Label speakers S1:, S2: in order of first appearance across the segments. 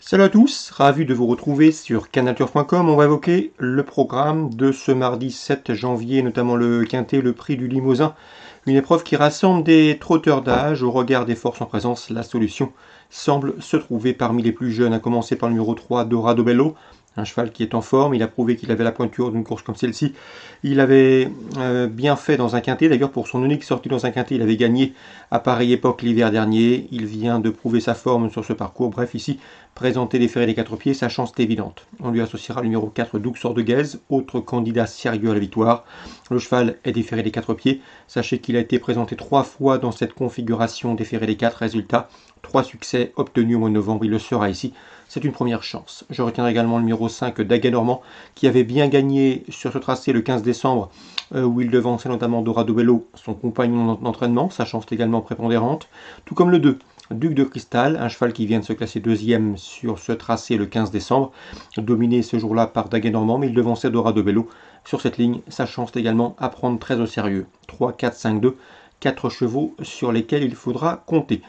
S1: Salut à tous, ravi de vous retrouver sur canalturf.com. On va évoquer le programme de ce mardi 7 janvier, notamment le quintet, le prix du Limousin. Une épreuve qui rassemble des trotteurs d'âge. Au regard des forces en présence, la solution semble se trouver parmi les plus jeunes, à commencer par le numéro 3, Dorado Bello. Un cheval qui est en forme, il a prouvé qu'il avait la pointure d'une course comme celle-ci. Il avait bien fait dans un quintet, d'ailleurs pour son unique sortie dans un quintet, il avait gagné à pareille époque l'hiver dernier. Il vient de prouver sa forme sur ce parcours. Bref, ici, présenter les ferrés des quatre pieds, sa chance est évidente. On lui associera le numéro 4, Duxor de Guèze, autre candidat sérieux à la victoire. Le cheval est déféré des quatre pieds. Sachez qu'il a été présenté 3 fois dans cette configuration déféré des 4. Résultat, 3 succès obtenus au mois de novembre. Il le sera ici. C'est une première chance. Je retiens également le numéro 5, Daguet Normand, qui avait bien gagné sur ce tracé le 15 décembre, où il devançait notamment Dorado Bello, son compagnon d'entraînement. Sa chance est également prépondérante. Tout comme le 2, Duc de Cristal, un cheval qui vient de se classer deuxième sur ce tracé le 15 décembre, dominé ce jour-là par Daguet Normand, mais il devançait Dorado Bello. Sur cette ligne, sa chance est également à prendre très au sérieux. 3, 4, 5, 2, 4 chevaux sur lesquels il faudra compter.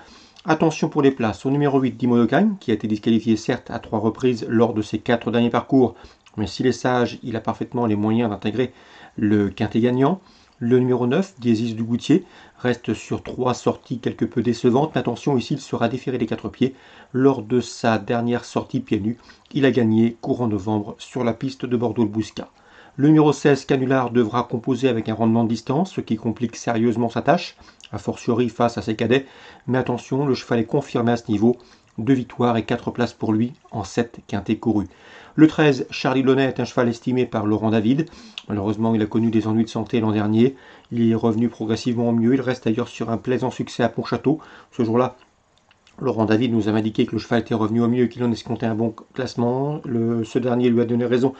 S1: Attention pour les places au numéro 8, Dimo de Cagne, qui a été disqualifié certes à 3 reprises lors de ses 4 derniers parcours, mais s'il est sage, il a parfaitement les moyens d'intégrer le quintet gagnant. Le numéro 9, Diesis du Goutier, reste sur 3 sorties quelque peu décevantes, mais attention, ici il sera déféré des 4 pieds. Lors de sa dernière sortie pieds nus, il a gagné courant novembre sur la piste de Bordeaux-le-Bouscat. Le numéro 16, Canular, devra composer avec un rendement de distance, ce qui complique sérieusement sa tâche, a fortiori face à ses cadets. Mais attention, le cheval est confirmé à ce niveau. 2 victoires et 4 places pour lui en 7 quintets courus. Le 13, Charlie Launay, est un cheval estimé par Laurent David. Malheureusement, il a connu des ennuis de santé l'an dernier. Il est revenu progressivement au mieux. Il reste d'ailleurs sur un plaisant succès à Pontchâteau. Ce jour-là, Laurent David nous avait indiqué que le cheval était revenu au mieux et qu'il en escomptait un bon classement. Ce dernier lui a donné raison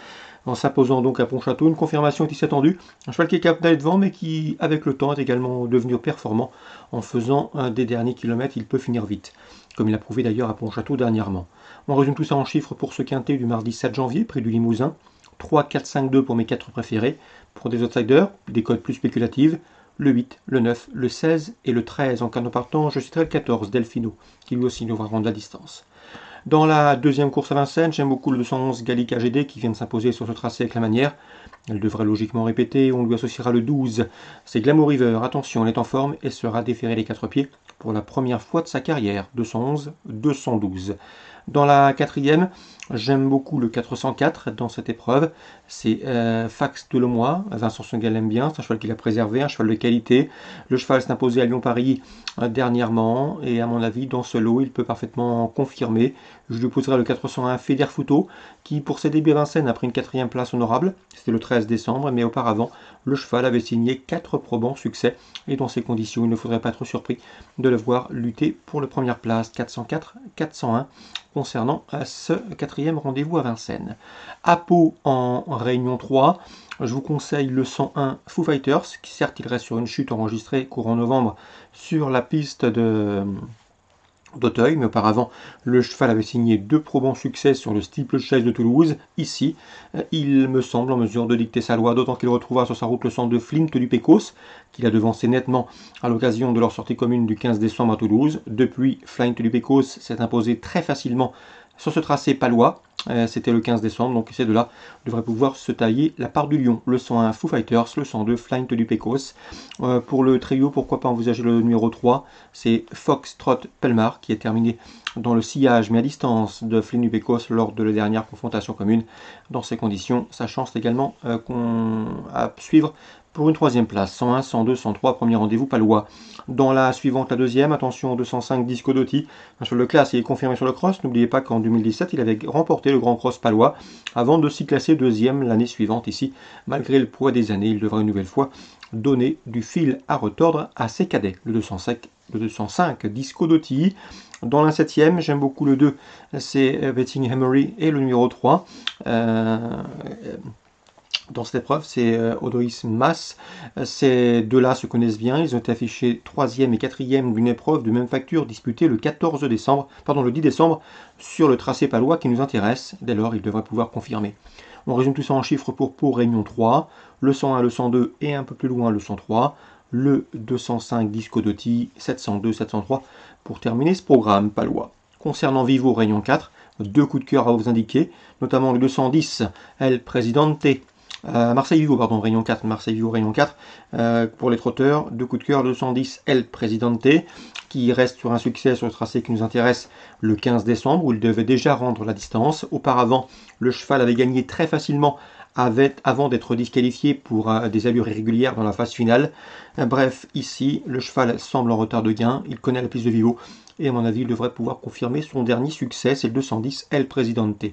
S1: en s'imposant donc à Pontchâteau. Une confirmation est ici attendue. Un cheval qui est capable d'aller devant, mais qui, avec le temps, est également devenu performant. En faisant un des derniers kilomètres, il peut finir vite, comme il a prouvé d'ailleurs à Pontchâteau dernièrement. On résume tout ça en chiffres pour ce quintet du mardi 7 janvier, prix du Limousin. 3, 4, 5, 2 pour mes 4 préférés. Pour des outsiders, des codes plus spéculatives, le 8, le 9, le 16 et le 13. En cas de partant, je citerai le 14, Delfino, qui lui aussi nous va rendre la distance. Dans la deuxième course à Vincennes, j'aime beaucoup le 211 Gallic AGD qui vient de s'imposer sur ce tracé avec la manière. Elle devrait logiquement répéter, on lui associera le 12. C'est Glamour River, attention, elle est en forme et sera déférée les 4 pieds pour la première fois de sa carrière. 211, 212. Dans la quatrième, j'aime beaucoup le 404 dans cette épreuve. C'est Fax de Lemois. Vincent Senegal l'aime bien. C'est un cheval qu'il a préservé, un cheval de qualité. Le cheval s'est imposé à Lyon-Paris dernièrement. Et à mon avis, dans ce lot, il peut parfaitement confirmer. Je lui poserai le 401 Fédère Fouto, qui pour ses débuts à Vincennes a pris une 4e place honorable. C'était le 13 décembre, mais auparavant, le cheval avait signé 4 probants succès. Et dans ces conditions, il ne faudrait pas être surpris de le voir lutter pour la première place. 404, 401 concernant ce 4e rendez-vous à Vincennes. À Pau, en Réunion 3, je vous conseille le 101 Foo Fighters, qui certes il reste sur une chute enregistrée courant novembre sur la piste d'Auteuil, mais auparavant, le cheval avait signé 2 probants succès sur le steeplechase de Toulouse. Ici, il me semble en mesure de dicter sa loi, d'autant qu'il retrouvera sur sa route le sang de Flint du Pécos, qu'il a devancé nettement à l'occasion de leur sortie commune du 15 décembre à Toulouse. Depuis, Flint du Pécos s'est imposé très facilement sur ce tracé palois. C'était le 15 décembre, donc ces deux-là devraient pouvoir se tailler la part du lion. Le 101 Foo Fighters, le 102 Flint du Pécos. Pour le trio, pourquoi pas envisager le numéro 3, c'est Fox Trot Pelmar qui est terminé dans le sillage mais à distance de Flint du Pécos lors de la dernière confrontation commune. Dans ces conditions, sa chance également à suivre pour une 3e place. 101, 102, 103, premier rendez-vous palois. Dans la suivante, la deuxième, attention 205 Disco Dotti. Sur le classe, il est confirmé sur le cross. N'oubliez pas qu'en 2017, il avait remporté le Grand Cross palois avant de s'y classer 2e l'année suivante. Ici, malgré le poids des années, il devrait une nouvelle fois donner du fil à retordre à ses cadets. Le 205 Disco Dotti. Dans la 7e, j'aime beaucoup le 2, c'est Betting Emery et le numéro 3. Dans cette épreuve, c'est Odoïs Mas. Ces deux-là se connaissent bien. Ils ont été affichés 3e et 4e d'une épreuve de même facture disputée le 10 décembre sur le tracé palois qui nous intéresse. Dès lors, ils devraient pouvoir confirmer. On résume tout ça en chiffres pour Pau Réunion 3, le 101, le 102 et un peu plus loin le 103, le 205 Disco Dotti, 702, 703 pour terminer ce programme palois. Concernant Vivo, Réunion 4, 2 coups de cœur à vous indiquer, notamment le 210, El Presidente. Marseille-Vivo, pardon, Réunion 4, Marseille-Vivo, Réunion 4, pour les trotteurs, 2 coups de cœur, 210, El Presidente, qui reste sur un succès sur le tracé qui nous intéresse le 15 décembre, où il devait déjà rendre la distance. Auparavant, le cheval avait gagné très facilement avant d'être disqualifié pour des allures irrégulières dans la phase finale. Bref, ici, le cheval semble en retard de gain, il connaît la piste de Vivo, et à mon avis, il devrait pouvoir confirmer son dernier succès, c'est le 210 El Presidente.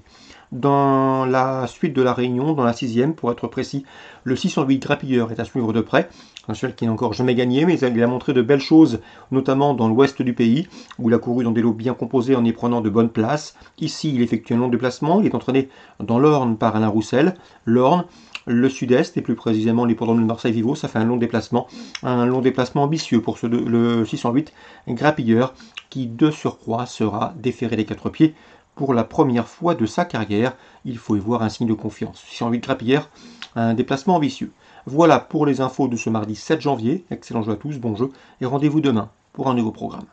S1: Dans la suite de la réunion, dans la 6e, pour être précis, le 608 Grappilleur est à suivre de près. Un cheval qui n'a encore jamais gagné, mais il a montré de belles choses, notamment dans l'ouest du pays, où il a couru dans des lots bien composés en y prenant de bonnes places. Ici, il effectue un long déplacement, il est entraîné dans l'Orne par Alain Roussel. L'Orne, le sud-est, et plus précisément l'hippodrome de Marseille-Vivo, ça fait un long déplacement ambitieux pour le 608 Grappilleur, qui de surcroît sera déféré des 4 pieds pour la première fois de sa carrière. Il faut y voir un signe de confiance. 608 Grappilleur, un déplacement ambitieux. Voilà pour les infos de ce mardi 7 janvier. Excellent jeu à tous, bon jeu, et rendez-vous demain pour un nouveau programme.